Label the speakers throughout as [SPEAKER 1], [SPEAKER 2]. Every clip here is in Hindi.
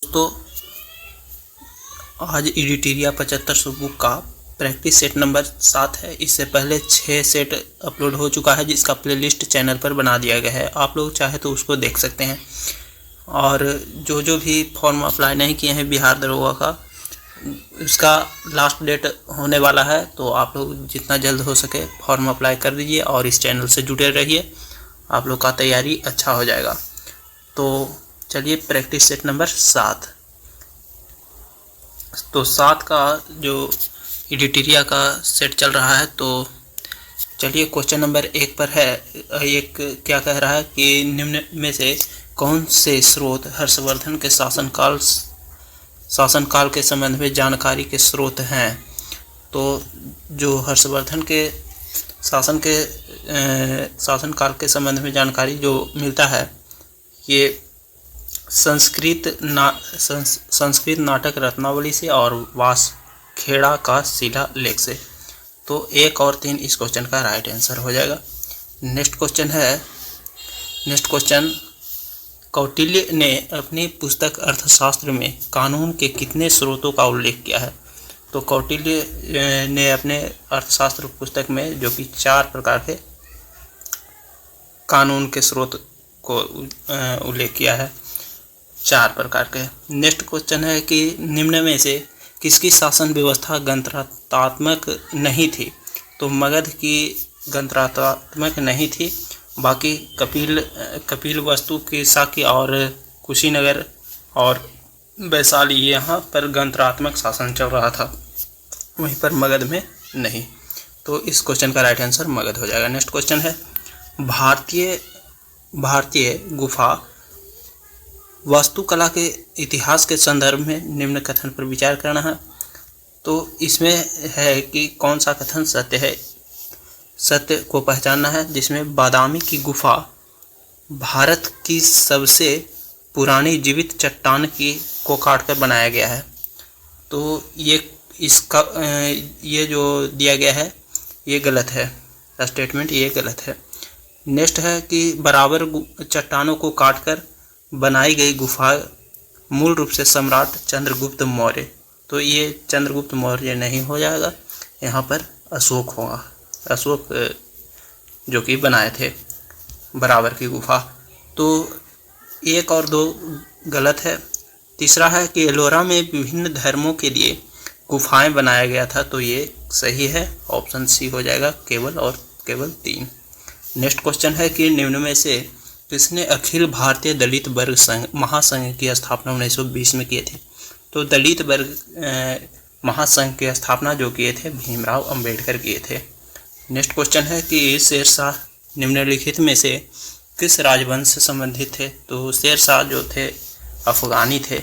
[SPEAKER 1] दोस्तों, आज एडिटेरिया 7500 बुक का प्रैक्टिस सेट नंबर 7 है। इससे पहले 6 सेट अपलोड हो चुका है, जिसका प्लेलिस्ट चैनल पर बना दिया गया है। आप लोग चाहे तो उसको देख सकते हैं। और जो भी फॉर्म अप्लाई नहीं किए हैं बिहार दरोगा का, उसका लास्ट डेट होने वाला है। तो आप लोग जितना जल्द हो सके फॉर्म अप्लाई कर दीजिए और इस चैनल से जुड़े रहिए। आप लोग का तैयारी अच्छा हो जाएगा। तो चलिए, प्रैक्टिस सेट नंबर 7। तो 7 का जो एडिटेरिया का सेट चल रहा है, तो चलिए क्वेश्चन नंबर 1 पर है। एक क्या कह रहा है कि निम्न में से कौन से स्रोत हर्षवर्धन के शासनकाल के संबंध में जानकारी के स्रोत हैं। तो जो हर्षवर्धन के शासनकाल के संबंध में जानकारी जो मिलता है, ये संस्कृत नाटक रत्नावली से और वासखेड़ा का शिलालेख से। तो 1 और 3 इस क्वेश्चन का राइट आंसर हो जाएगा। नेक्स्ट क्वेश्चन, कौटिल्य ने अपनी पुस्तक अर्थशास्त्र में कानून के कितने स्रोतों का उल्लेख किया है। तो कौटिल्य ने अपने अर्थशास्त्र पुस्तक में जो कि 4 प्रकार के कानून के स्रोत को उल्लेख किया है, 4 प्रकार के। नेक्स्ट क्वेश्चन है कि निम्न में से किसकी शासन व्यवस्था गणतंत्रात्मक नहीं थी। तो मगध की गणतंत्रात्मक नहीं थी, बाकी कपिल वस्तु की साकी और कुशीनगर और वैशाली, यहाँ पर गणतंत्रात्मक शासन चल रहा था, वहीं पर मगध में नहीं। तो इस क्वेश्चन का राइट आंसर मगध हो जाएगा। नेक्स्ट क्वेश्चन है, भारतीय गुफा वास्तुकला के इतिहास के संदर्भ में निम्न कथन पर विचार करना है। तो इसमें है कि कौन सा कथन सत्य है। सत्य को पहचानना है, जिसमें बादामी की गुफा भारत की सबसे पुरानी जीवित चट्टान को काटकर बनाया गया है। तो ये जो दिया गया है ये गलत है, स्टेटमेंट ये गलत है। नेक्स्ट है कि बराबर चट्टानों को काटकर बनाई गई गुफा मूल रूप से सम्राट चंद्रगुप्त मौर्य। तो ये चंद्रगुप्त मौर्य नहीं हो जाएगा, यहाँ पर अशोक होगा। अशोक जो कि बनाए थे बराबर की गुफा। तो 1 और 2 गलत है। तीसरा है कि एलोरा में विभिन्न धर्मों के लिए गुफाएं बनाया गया था। तो ये सही है, ऑप्शन सी हो जाएगा, केवल 3। नेक्स्ट क्वेश्चन है कि निम्न में से किसने अखिल भारतीय दलित वर्ग महासंघ की स्थापना 1920 में किए थे। तो दलित वर्ग महासंघ की स्थापना जो किए थे भीमराव अंबेडकर किए थे। नेक्स्ट क्वेश्चन है कि शेरशाह निम्नलिखित में से किस राजवंश से संबंधित थे। तो शेरशाह जो थे अफगानी थे।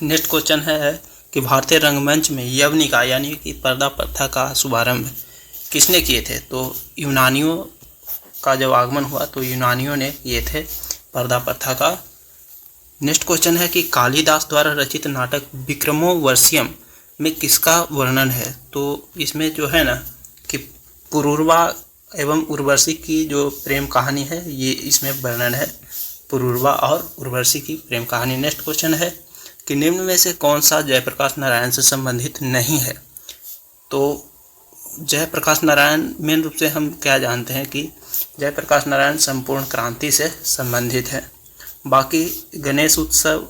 [SPEAKER 1] नेक्स्ट क्वेश्चन है कि भारतीय रंगमंच में यवनिका यानी कि पर्दा प्रथा का शुभारंभ किसने किए थे। तो यूनानियों का जब आगमन हुआ तो यूनानियों ने किए थे पर्दा प्रथा का। नेक्स्ट क्वेश्चन है कि कालिदास द्वारा रचित नाटक विक्रमोर्वशीयम में किसका वर्णन है। तो इसमें जो है ना कि पुरूरवा एवं उर्वशी की जो प्रेम कहानी है, ये इसमें वर्णन है, पुरूरवा और उर्वशी की प्रेम कहानी। नेक्स्ट क्वेश्चन है कि निम्न में से कौन सा जयप्रकाश नारायण से संबंधित नहीं है। तो जयप्रकाश नारायण मेन रूप से हम क्या जानते हैं कि जयप्रकाश नारायण संपूर्ण क्रांति से संबंधित है। बाकी गणेश उत्सव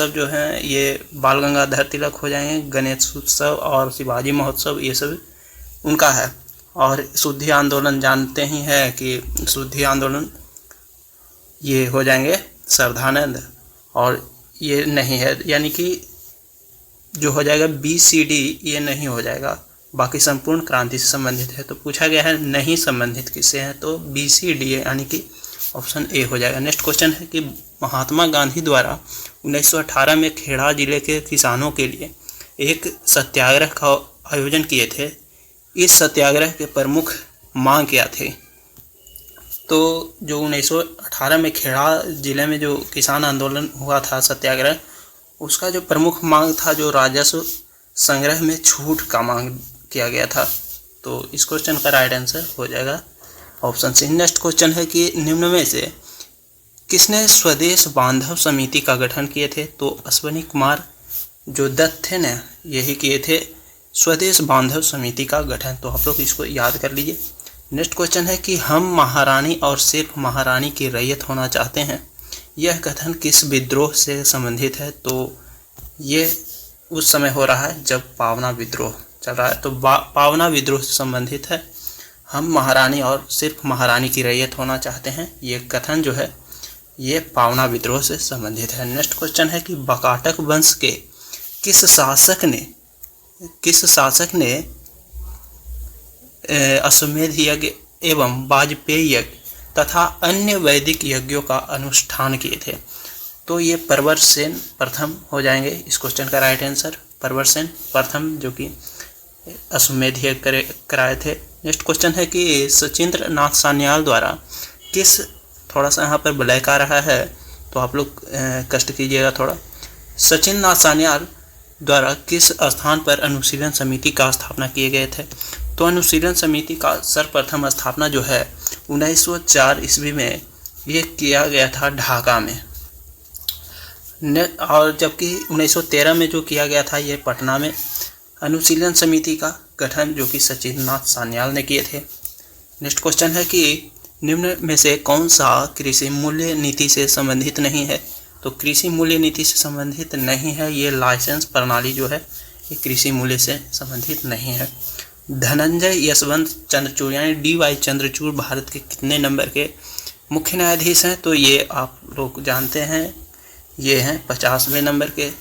[SPEAKER 1] जो है ये बाल गंगाधर तिलक हो जाएंगे। गणेश उत्सव और शिवाजी महोत्सव ये सब उनका है। और शुद्धि आंदोलन जानते ही है कि शुद्धि आंदोलन ये हो जाएंगे श्रद्धानंद, और ये नहीं है, यानी कि जो हो जाएगा BCD ये नहीं हो जाएगा। बाकी संपूर्ण क्रांति से संबंधित है। तो पूछा गया है नहीं संबंधित किससे है, तो BCD यानी कि ऑप्शन ए हो जाएगा। नेक्स्ट क्वेश्चन है कि महात्मा गांधी द्वारा 1918 में खेड़ा जिले के किसानों के लिए एक सत्याग्रह का आयोजन किए थे। इस सत्याग्रह के प्रमुख मांग क्या थे। तो जो 1918 में खेड़ा जिले में जो किसान आंदोलन हुआ था सत्याग्रह, उसका जो प्रमुख मांग था जो राजस्व संग्रह में छूट का मांग किया गया था। तो इस क्वेश्चन का राइट आंसर हो जाएगा ऑप्शन सी। नेक्स्ट क्वेश्चन है कि निम्न में से किसने स्वदेश बांधव समिति का गठन किए थे? तो अश्वनी कुमार जो दत्त थे ना, यही किए थे स्वदेश बांधव समिति का गठन। तो आप लोग इसको याद कर लीजिए। नेक्स्ट क्वेश्चन है कि हम महारानी और सिर्फ महारानी की रैयत होना चाहते हैं, यह कथन किस विद्रोह से संबंधित है? तो ये उस समय हो रहा है जब पावना विद्रोह चल रहा है, तो पावना विद्रोह से संबंधित है। हम महारानी और सिर्फ महारानी की रैयत होना चाहते हैं, ये कथन जो है ये पावना विद्रोह से संबंधित है। नेक्स्ट क्वेश्चन है कि बकाटक वंश के किस शासक ने अश्वमेध यज्ञ एवं वाजपेयी यज्ञ तथा अन्य वैदिक यज्ञों का अनुष्ठान किए थे? तो ये प्रवरसेन प्रथम हो जाएंगे इस क्वेश्चन का राइट आंसर। प्रवरसेन प्रथम जो कि अश्वमेध यज्ञ कराए थे। नेक्स्ट क्वेश्चन है कि सचिंद्र नाथ सान्याल द्वारा किस, थोड़ा सा यहाँ पर ब्लैक आ रहा है तो आप लोग कष्ट कीजिएगा थोड़ा। सचिंद्र नाथ सान्याल द्वारा किस स्थान पर अनुशीलन समिति का स्थापना किए गए थे? तो अनुशीलन समिति का सर्वप्रथम स्थापना जो है 1904 ईस्वी में ये किया गया था ढाका में, और जबकि 1913 में जो किया गया था ये पटना में। अनुशीलन समिति का गठन जो कि सचिंद्र नाथ सान्याल ने किए थे। नेक्स्ट क्वेश्चन है कि निम्न में से कौन सा कृषि मूल्य नीति से संबंधित नहीं है? तो कृषि मूल्य नीति से संबंधित नहीं है, ये लाइसेंस प्रणाली जो है ये कृषि मूल्य से संबंधित नहीं है। धनंजय यशवंत चंद्रचूड़ यानी डी.वाई. चंद्रचूड़ भारत के कितने नंबर के मुख्य न्यायाधीश हैं? तो ये आप लोग जानते हैं, ये हैं 50वें नंबर के।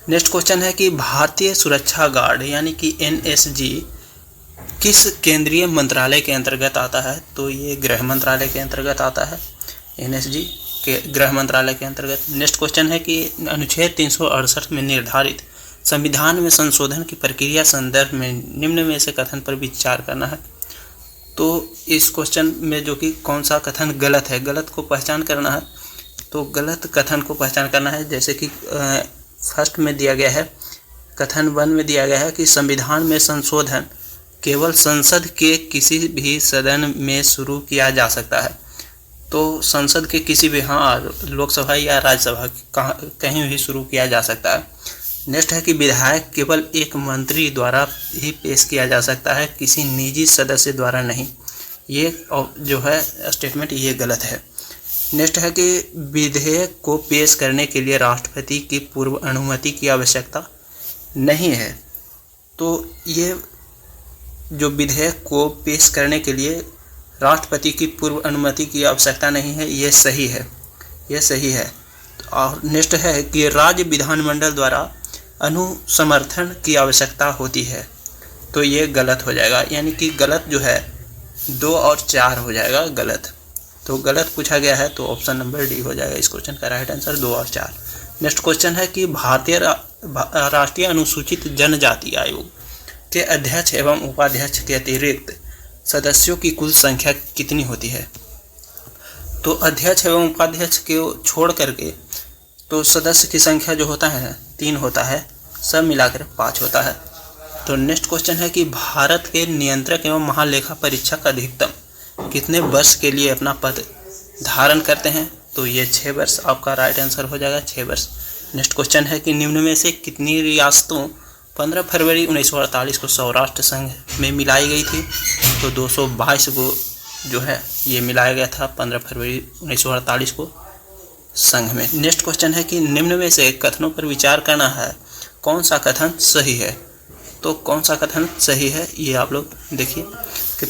[SPEAKER 1] नेक्स्ट क्वेश्चन है कि भारतीय सुरक्षा गार्ड यानी कि एनएसजी किस केंद्रीय मंत्रालय के अंतर्गत आता है? तो ये गृह मंत्रालय के अंतर्गत आता है, एनएसजी के गृह मंत्रालय के अंतर्गत। नेक्स्ट क्वेश्चन है कि अनुच्छेद 368 में निर्धारित संविधान में संशोधन की प्रक्रिया संदर्भ में निम्न में से कथन पर विचार करना है। तो इस क्वेश्चन में जो कि कौन सा कथन गलत है, गलत को पहचान करना है। तो गलत कथन को पहचान करना है, जैसे कि फर्स्ट में दिया गया है, कथन 1 में दिया गया है कि संविधान में संशोधन केवल संसद के किसी भी सदन में शुरू किया जा सकता है। तो संसद के किसी भी, हाँ, लोकसभा या राज्यसभा कहीं भी शुरू किया जा सकता है। नेक्स्ट है कि विधायक केवल एक मंत्री द्वारा ही पेश किया जा सकता है, किसी निजी सदस्य द्वारा नहीं। ये जो है स्टेटमेंट ये गलत है। नेक्स्ट है कि विधेयक को पेश करने के लिए राष्ट्रपति की पूर्व अनुमति की आवश्यकता नहीं है। तो ये जो विधेयक को पेश करने के लिए राष्ट्रपति की पूर्व अनुमति की आवश्यकता नहीं है, ये सही है, ये सही है। और नेक्स्ट है कि राज्य विधानमंडल द्वारा अनुसमर्थन की आवश्यकता होती है। तो ये गलत हो जाएगा, यानी कि गलत जो है 2 और 4 हो जाएगा गलत। तो गलत पूछा गया है तो ऑप्शन नंबर डी हो जाएगा इस क्वेश्चन का राइट आंसर, 2 और 4। नेक्स्ट क्वेश्चन है कि भारतीय राष्ट्रीय अनुसूचित जनजाति आयोग के अध्यक्ष एवं उपाध्यक्ष के अतिरिक्त सदस्यों की कुल संख्या कितनी होती है? तो अध्यक्ष एवं उपाध्यक्ष को छोड़ करके तो सदस्य की संख्या जो होता है 3 होता है, सब मिलाकर 5 होता है। तो नेक्स्ट क्वेश्चन है कि भारत के नियंत्रक एवं महालेखा परीक्षक अधिकतम कितने वर्ष के लिए अपना पद धारण करते हैं? तो ये 6 वर्ष आपका राइट आंसर हो जाएगा, 6 वर्ष। नेक्स्ट क्वेश्चन है कि निम्न में से कितनी रियासतों 15 फरवरी 1948 को सौराष्ट्र संघ में मिलाई गई थी? तो 222 को जो है ये मिलाया गया था 15 फरवरी 1948 को संघ में। नेक्स्ट क्वेश्चन है कि निम्न में से कथनों पर विचार करना है, कौन सा कथन सही है? तो कौन सा कथन सही है ये आप लोग देखिए कि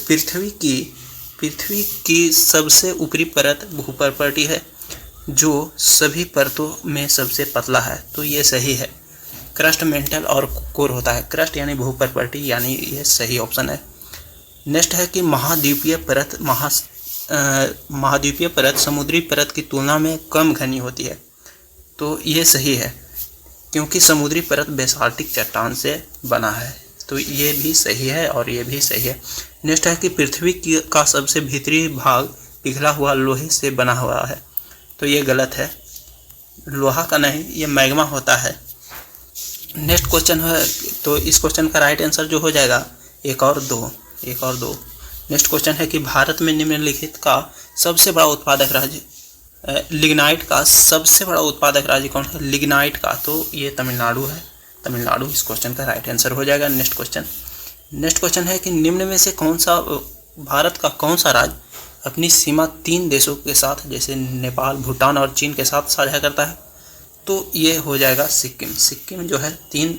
[SPEAKER 1] पृथ्वी की सबसे ऊपरी परत भूपर्पटी है जो सभी परतों में सबसे पतला है। तो ये सही है। क्रस्ट मेंटल और कोर होता है, क्रस्ट यानी भूपर्पटी, यानी ये सही ऑप्शन है। नेक्स्ट है कि महाद्वीपीय परत समुद्री परत की तुलना में कम घनी होती है। तो ये सही है, क्योंकि समुद्री परत बेसाल्टिक चट्टान से बना है। तो ये भी सही है और ये भी सही है। नेक्स्ट है कि पृथ्वी का सबसे भीतरी भाग पिघला हुआ लोहे से बना हुआ है। तो ये गलत है, लोहा का नहीं, ये मैग्मा होता है। नेक्स्ट क्वेश्चन है, तो इस क्वेश्चन का राइट आंसर जो हो जाएगा 1 और 2। नेक्स्ट क्वेश्चन है कि भारत में निम्नलिखित का सबसे बड़ा उत्पादक राज्य लिग्नाइट का सबसे बड़ा उत्पादक राज्य कौन है? लिग्नाइट का तो ये तमिलनाडु है। तमिलनाडु इस क्वेश्चन का राइट आंसर हो जाएगा। नेक्स्ट क्वेश्चन है कि निम्न में से भारत का कौन सा राज्य अपनी सीमा 3 देशों के साथ जैसे नेपाल, भूटान और चीन के साथ साझा करता है? तो ये हो जाएगा सिक्किम। सिक्किम जो है 3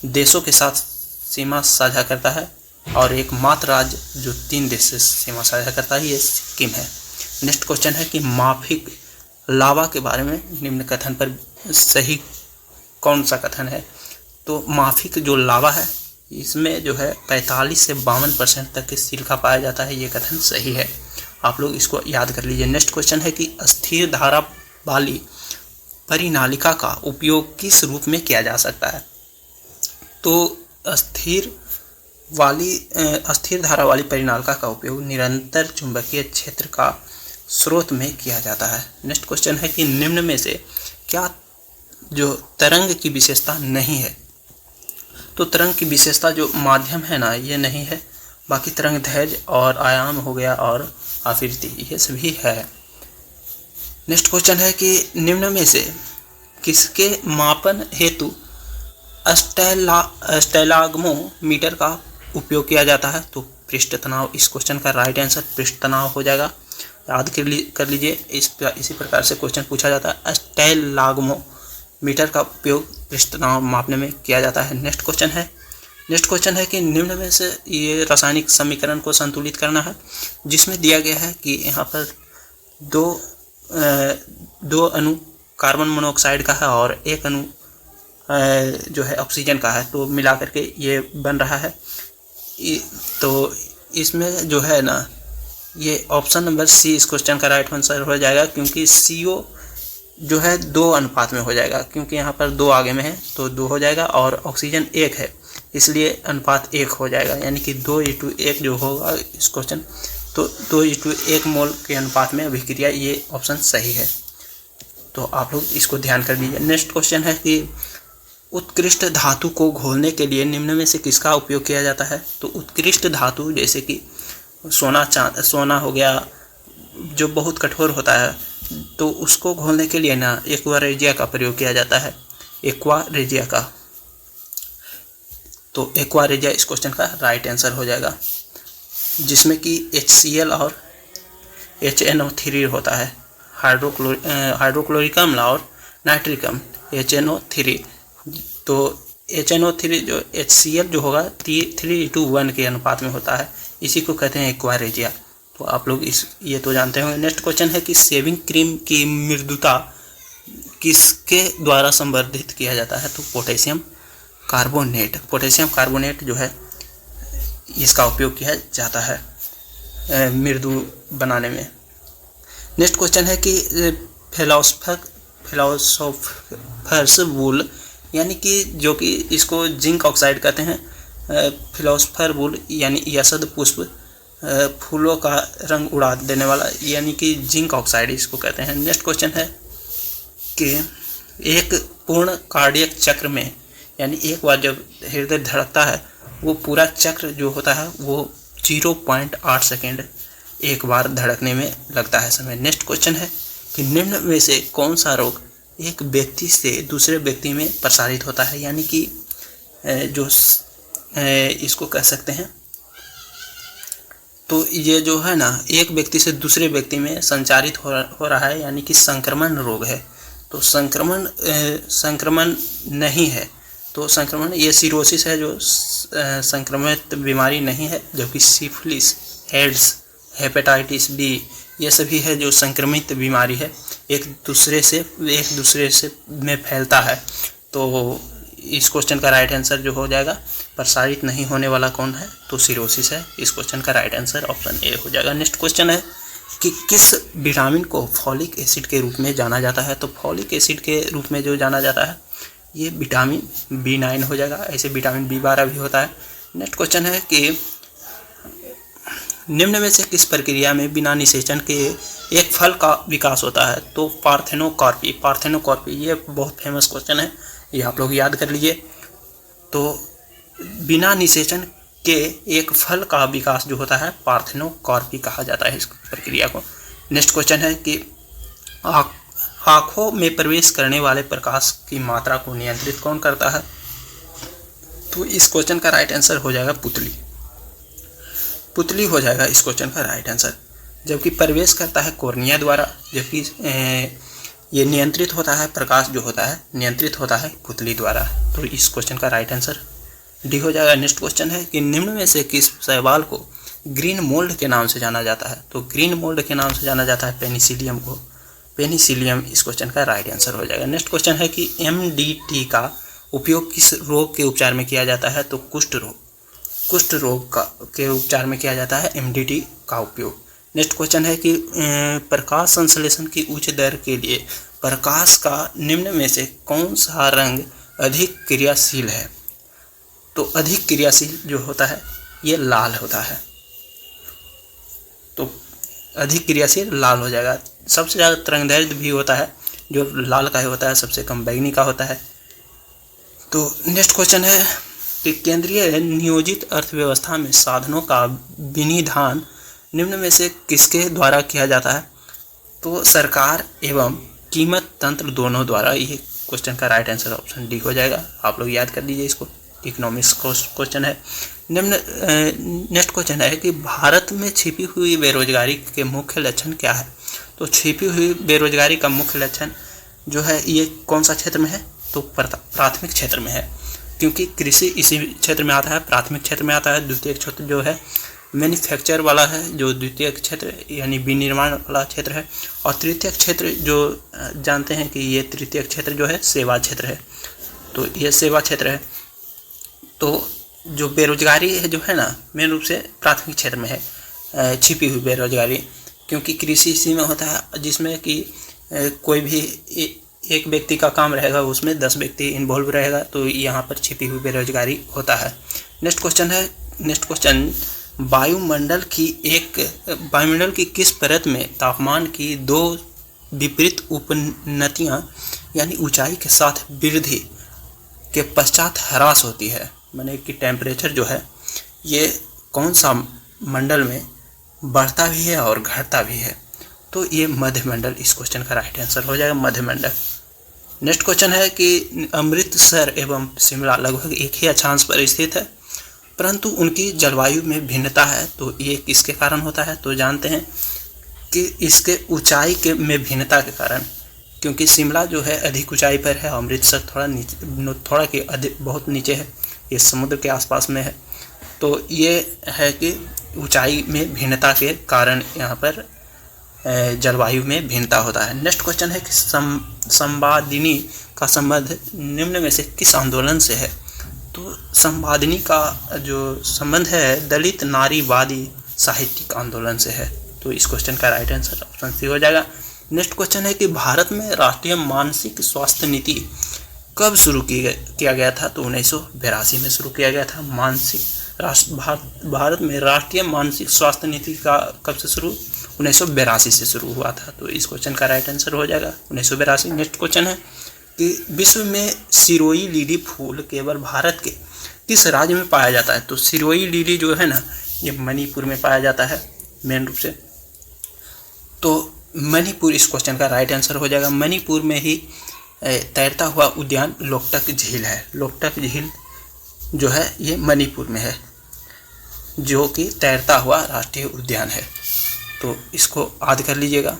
[SPEAKER 1] देशों के साथ सीमा साझा करता है और एकमात्र राज्य जो 3 देश से सीमा साझा करता है ये सिक्किम है। नेक्स्ट क्वेश्चन है कि माफिक लावा के बारे में निम्न कथन पर सही कौन सा कथन है? तो माफिक जो लावा है इसमें जो है 45 से 52% तक के सिलिका पाया जाता है, ये कथन सही है। आप लोग इसको याद कर लीजिए। नेक्स्ट क्वेश्चन है कि स्थिर धारा वाली परिनालिका का उपयोग किस रूप में किया जा सकता है? तो स्थिर धारा वाली परिनालिका का उपयोग निरंतर चुंबकीय क्षेत्र का स्रोत में किया जाता है। नेक्स्ट क्वेश्चन है कि निम्न में से क्या जो तरंग की विशेषता नहीं है? तो तरंग की विशेषता जो माध्यम है ना ये नहीं है, बाकी तरंग दैर्घ्य और आयाम हो गया और आवृत्ति ये सभी है। नेक्स्ट क्वेश्चन है कि निम्न में से किसके मापन हेतु स्टैलाग्मोमीटर का उपयोग किया जाता है? तो पृष्ठ तनाव इस क्वेश्चन का राइट आंसर पृष्ठ तनाव हो जाएगा। याद कर लीजिए, इसी प्रकार से क्वेश्चन पूछा जाता है। स्टैलाग्मोमीटर का उपयोग पृष्ठ तनाव मापने में किया जाता है। नेक्स्ट क्वेश्चन है कि निम्न में से ये रासायनिक समीकरण को संतुलित करना है, जिसमें दिया गया है कि यहाँ पर दो अणु कार्बन मोनोऑक्साइड का है और एक अणु जो है ऑक्सीजन का है, तो मिला करके ये बन रहा है। तो इसमें जो है ना ये ऑप्शन नंबर सी इस क्वेश्चन का राइट आंसर हो जाएगा, क्योंकि CO जो है 2 अनुपात में हो जाएगा, क्योंकि यहाँ पर 2 आगे में है तो 2 हो जाएगा और ऑक्सीजन 1 है इसलिए अनुपात 1 हो जाएगा, यानी कि 2:1 जो होगा इस क्वेश्चन, तो 2:1 मोल के अनुपात में अभिक्रिया, ये ऑप्शन सही है। तो आप लोग इसको ध्यान कर लीजिए। नेक्स्ट क्वेश्चन है कि उत्कृष्ट धातु को घोलने के लिए निम्न में से किसका उपयोग किया जाता है? तो उत्कृष्ट धातु जैसे कि सोना हो गया जो बहुत कठोर होता है, तो उसको घोलने के लिए ना एक्वा रेजिया का प्रयोग किया जाता है, एक्वा रेजिया का। तो एक्वा रेजिया इस क्वेश्चन का राइट आंसर हो जाएगा, जिसमें कि HCl और HNO3 होता है, हाइड्रोक्लोरिक अम्ल और नाइट्रिक अम्ल HNO3। तो HNO3 जो HCl जो होगा 3:1 के अनुपात में होता है, इसी को कहते हैं एक्वा रेजिया। तो आप लोग ये तो जानते होंगे। नेक्स्ट क्वेश्चन है कि शेविंग क्रीम की मृदुता किसके द्वारा संवर्धित किया जाता है? तो पोटेशियम कार्बोनेट जो है इसका उपयोग किया जाता है मृदु बनाने में। नेक्स्ट क्वेश्चन है कि फिलोसोफर्स वूल, यानी कि जो कि इसको जिंक ऑक्साइड कहते हैं, फिलोसोफर वूल यानी यसद पुष्प फूलों का रंग उड़ा देने वाला, यानी कि जिंक ऑक्साइड इसको कहते हैं। नेक्स्ट क्वेश्चन है कि एक पूर्ण कार्डियक चक्र में, यानी एक बार जब हृदय धड़कता है वो पूरा चक्र जो होता है वो 0.8 सेकेंड एक बार धड़कने में लगता है समय। नेक्स्ट क्वेश्चन है कि निम्न में से कौन सा रोग एक व्यक्ति से दूसरे व्यक्ति में प्रसारित होता है? यानी कि जो इसको कह सकते हैं, तो ये जो है ना एक व्यक्ति से दूसरे व्यक्ति में संचारित हो रहा है, यानी कि संक्रमण रोग है। तो संक्रमण नहीं है, तो संक्रमण ये सिरोसिस है जो संक्रमित बीमारी नहीं है, जबकि सिफिलिस, एड्स, हेपेटाइटिस बी ये सभी है जो संक्रमित बीमारी है, एक दूसरे से में फैलता है। तो इस क्वेश्चन का राइट आंसर जो हो जाएगा प्रसारित नहीं होने वाला कौन है? तो सिरोसिस है। इस क्वेश्चन का राइट आंसर ऑप्शन ए हो जाएगा। नेक्स्ट क्वेश्चन है कि किस विटामिन को फॉलिक एसिड के रूप में जाना जाता है? तो फॉलिक एसिड के रूप में जो जाना जाता है ये विटामिन B9 हो जाएगा। ऐसे विटामिन B12 भी होता है। नेक्स्ट क्वेश्चन है कि निम्न में से किस प्रक्रिया में बिना निषेचन के एक फल का विकास होता है? तो पार्थेनोकॉर्पी ये बहुत फेमस क्वेश्चन है, ये आप लोग याद कर लीजिए। तो बिना निषेचन के एक फल का विकास जो होता है पार्थेनोकॉर्पी कहा जाता है इस प्रक्रिया को। नेक्स्ट क्वेश्चन है कि आँखों में प्रवेश करने वाले प्रकाश की मात्रा को नियंत्रित कौन करता है? तो इस क्वेश्चन का राइट आंसर हो जाएगा पुतली। पुतली हो जाएगा इस क्वेश्चन का राइट आंसर। जबकि प्रवेश करता है कॉर्निया द्वारा, जबकि ये नियंत्रित होता है, प्रकाश जो होता है नियंत्रित होता है पुतली द्वारा। तो इस क्वेश्चन का राइट आंसर डी हो जाएगा। नेक्स्ट क्वेश्चन है कि निम्न में से किस शैवाल को ग्रीन मोल्ड के नाम से जाना जाता है? तो ग्रीन मोल्ड के नाम से जाना जाता है पेनिसिलियम को। पेनिसिलियम इस क्वेश्चन का राइट आंसर हो जाएगा। नेक्स्ट क्वेश्चन है कि MDT का उपयोग किस रोग के उपचार में किया जाता है? तो कुष्ठ रोग के उपचार में किया जाता है MDT का उपयोग। नेक्स्ट क्वेश्चन है कि प्रकाश संश्लेषण की उच्च दर के लिए प्रकाश का निम्न में से कौन सा रंग अधिक क्रियाशील है? तो अधिक क्रियाशील जो होता है ये लाल होता है। तो अधिक क्रियाशील लाल हो जाएगा। सबसे ज़्यादा तरंगदैर्घ्य भी होता है जो लाल का ही होता है, सबसे कम बैंगनी का होता है। तो नेक्स्ट क्वेश्चन है कि केंद्रीय नियोजित अर्थव्यवस्था में साधनों का विनिधान निम्न में से किसके द्वारा किया जाता है? तो सरकार एवं कीमत तंत्र दोनों द्वारा। ये क्वेश्चन का राइट आंसर ऑप्शन डी हो जाएगा। आप लोग याद कर लीजिए इसको, इकोनॉमिक्स क्वेश्चन है। नेक्स्ट क्वेश्चन है कि भारत में छिपी हुई बेरोजगारी के मुख्य लक्षण क्या है? तो छिपी हुई बेरोजगारी का मुख्य लक्षण जो है ये कौन सा क्षेत्र में है? तो प्राथमिक क्षेत्र में है, क्योंकि कृषि इसी क्षेत्र में आता है, प्राथमिक क्षेत्र में आता है। द्वितीय क्षेत्र जो है मैन्युफैक्चर वाला है, जो द्वितीय क्षेत्र यानी विनिर्माण वाला क्षेत्र है। और तृतीय क्षेत्र जो जानते हैं कि ये तृतीय क्षेत्र जो है सेवा क्षेत्र है। तो ये सेवा क्षेत्र है। तो जो बेरोजगारी है जो है ना, मेन रूप से प्राथमिक क्षेत्र में है छिपी हुई बेरोजगारी, क्योंकि कृषि इसी में होता है जिसमें कि कोई भी एक व्यक्ति का काम रहेगा उसमें 10 व्यक्ति इन्वॉल्व रहेगा। तो यहाँ पर छिपी हुई बेरोजगारी होता है। नेक्स्ट क्वेश्चन वायुमंडल की किस परत में तापमान की 2 विपरीत उपनतियाँ यानी ऊंचाई के साथ वृद्धि के पश्चात ह्रास होती है? माने कि टेम्परेचर जो है ये कौन सा मंडल में बढ़ता भी है और घटता भी है? तो ये मध्यमंडल इस क्वेश्चन का राइट आंसर हो जाएगा, मध्यमंडल। नेक्स्ट क्वेश्चन है कि अमृतसर एवं शिमला लगभग एक ही अक्षांश पर स्थित है, परंतु उनकी जलवायु में भिन्नता है। तो ये किसके कारण होता है? तो जानते हैं कि इसके ऊंचाई के में भिन्नता के कारण, क्योंकि शिमला जो है अधिक ऊंचाई पर है, अमृतसर बहुत नीचे है, ये समुद्र के आसपास में है। तो ये है कि ऊंचाई में भिन्नता के कारण यहाँ पर जलवायु में भिन्नता होता है। नेक्स्ट क्वेश्चन है कि संवादिनी का संबंध निम्न में से किस आंदोलन से है? तो संवादिनी का जो संबंध है दलित नारीवादी साहित्यिक आंदोलन से है। तो इस क्वेश्चन का राइट आंसर ऑप्शन सी हो जाएगा। नेक्स्ट क्वेश्चन है कि भारत में राष्ट्रीय मानसिक स्वास्थ्य नीति कब शुरू किया गया था? तो 1982 में शुरू किया गया था। भारत में राष्ट्रीय मानसिक स्वास्थ्य नीति का कब से शुरू? 1982 से शुरू हुआ था। तो इस क्वेश्चन का राइट आंसर हो जाएगा 1982। नेक्स्ट क्वेश्चन है कि विश्व में सिरोई लिली फूल केवल भारत के किस राज्य में पाया जाता है? तो सिरोई लिली जो है ना ये मणिपुर में पाया जाता है मेन रूप से। तो मणिपुर इस क्वेश्चन का राइट आंसर हो जाएगा। मणिपुर में ही तैरता हुआ उद्यान लोकटक झील है। लोकटक झील जो है ये मणिपुर में है, जो कि तैरता हुआ राष्ट्रीय उद्यान है। तो इसको याद कर लीजिएगा।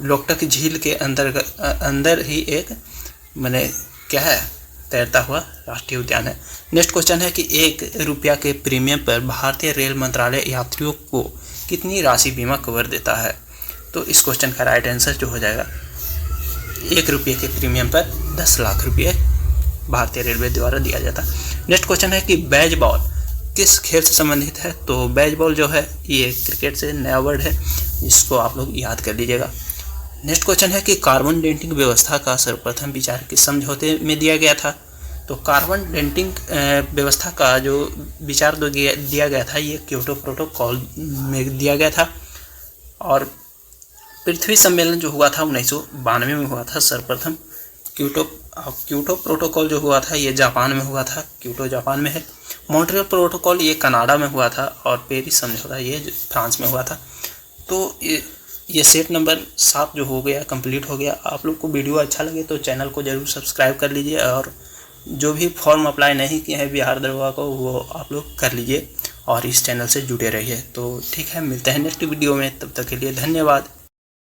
[SPEAKER 1] लोकटक झील के अंदर ही एक माने क्या है तैरता हुआ राष्ट्रीय उद्यान है। नेक्स्ट क्वेश्चन है कि ₹1 के प्रीमियम पर भारतीय रेल मंत्रालय यात्रियों को कितनी राशि बीमा कवर देता है? तो इस क्वेश्चन का राइट आंसर जो हो जाएगा ₹1 के प्रीमियम पर 10 लाख रुपये भारतीय रेलवे द्वारा दिया जाता है। नेक्स्ट क्वेश्चन है कि बेसबॉल किस खेल से संबंधित है? तो बेसबॉल जो है ये क्रिकेट से नया वर्ड है, इसको आप लोग याद कर लीजिएगा। नेक्स्ट क्वेश्चन है कि कार्बन डेटिंग व्यवस्था का सर्वप्रथम विचार किस समझौते में दिया गया था? तो कार्बन डेटिंग व्यवस्था का जो विचार दिया गया था ये क्योटो प्रोटोकॉल में दिया गया था। और पृथ्वी सम्मेलन जो हुआ था 1992 में हुआ था सर्वप्रथम। क्योटो प्रोटोकॉल जो हुआ था ये जापान में हुआ था, क्योटो जापान में है। मॉन्ट्रियल प्रोटोकॉल ये कनाडा में हुआ था और पेरिस समझौता ये फ्रांस में हुआ था। तो ये सेट नंबर 7 जो हो गया कंप्लीट हो गया। आप लोग को वीडियो अच्छा लगे तो चैनल को ज़रूर सब्सक्राइब कर लीजिए, और जो भी फॉर्म अप्लाई नहीं किए हैं बिहार दरोगा को वो आप लोग कर लीजिए और इस चैनल से जुड़े रहिए। तो ठीक है, मिलते हैं नेक्स्ट वीडियो में, तब तक के लिए धन्यवाद।